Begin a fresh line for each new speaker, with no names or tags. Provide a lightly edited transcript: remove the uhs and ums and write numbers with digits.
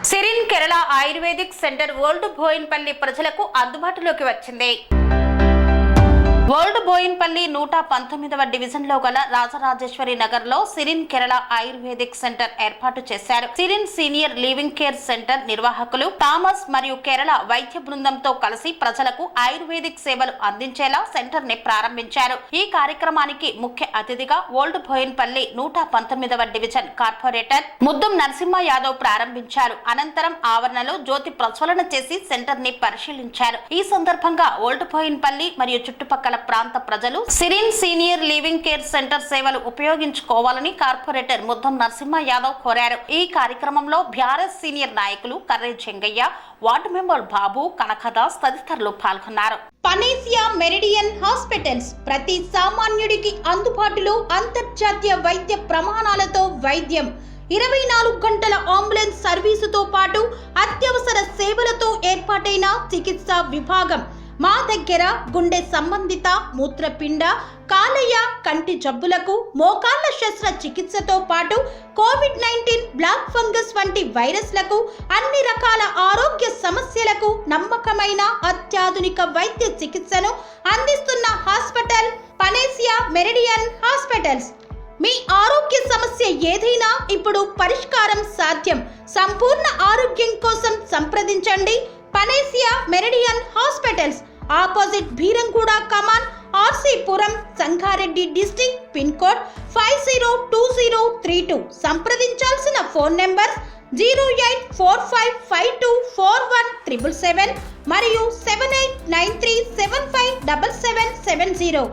సిరిన్ Kerala ayurvedic centre old Boinpally ప్రజలకు అందుబాటులోకి వచ్చింది. ఓల్డ్ బోయిన్పల్లి 119వ డివిజన్లో గల రాజరాజేశ్వరి నగర్ లో సిరిన్ కేరళ ఆయుర్వేదిక్ సెంటర్ ఏర్పాటు చేశారు. సిరిన్ సీనియర్ లివింగ్ కేర్ సెంటర్ నిర్వాహకులు థామస్ మరియు కేరళ వైద్య బృందంతో కలిసి ప్రజలకు ఆయుర్వేదిక్ సేవలు అందించేలా సెంటర్ ని ప్రారంభించారు. ఈ కార్యక్రమానికి ముఖ్య అతిథిగా ఓల్డ్ బోయిన్పల్లి 119వ డివిజన్ కార్పొరేటర్ ముద్దుం నరసింహ యాదవ్ ప్రారంభించారు. అనంతరం ఆవరణలో జ్యోతి ప్రజ్వలన చేసి సెంటర్ ని పరిశీలించారు. ఈ సందర్భంగా ఓల్డ్ బోయిన్పల్లి మరియు చుట్టుపక్కల ప్రాంత ప్రజలు సిరిన్ సీనియర్ లివింగ్ కేర్ సెంటర్ సేవలు ఉపయోగించుకోవాలని కార్పొరేటర్ ముద్దం నరసింహ యాదవ్ కోరారు. ఈ కార్యక్రమంలో బీఆర్ఎస్ సీనియర్ నాయకులు కర్రే చెంగయ్య, వార్డు మెంబర్ బాబు, కనకదాస్ తదితరులు పాల్గొన్నారు.
పనేసియా మెరిడియన్ హాస్పిటల్స్ ప్రతి సామాన్యుడికి అందుబాటులో అంతర్జాతీయ వైద్య ప్రమాణాలతో వైద్యం, 24 గంటల అంబులెన్స్ సర్వీసుతో పాటు అత్యవసర సేవలతో ఏర్పాటైన చికిత్సా విభాగం. మా దగ్గర గుండె సంబంధిత, మూత్రపిండ, కాలేయ, కంటి జబ్బులకు, మోకాళ్ల శస్త్ర చికిత్సతో పాటు కోవిడ్-19, బ్లాక్ ఫంగస్ వంటి వైరస్లకు, అన్ని రకాల ఆరోగ్య సమస్యలకు నమ్మకమైన అత్యాధునిక వైద్య చికిత్సను అందిస్తున్న హాస్పిటల్ పనేసియా మెరిడియన్ హాస్పిటల్స్. మీ ఆరోగ్య సమస్య ఏదైనా ఇప్పుడు పరిష్కారం సాధ్యం. సంపూర్ణ ఆరోగ్యం కోసం సంప్రదించండి panacea meridian hospitals, opposite Bheeramguda Kaman, RC Puram, Sangareddy district, pin code 502032. సంప్రదించాల్సిన ఫోన్ నెంబర్ 0845524177 మరియు 7893757770.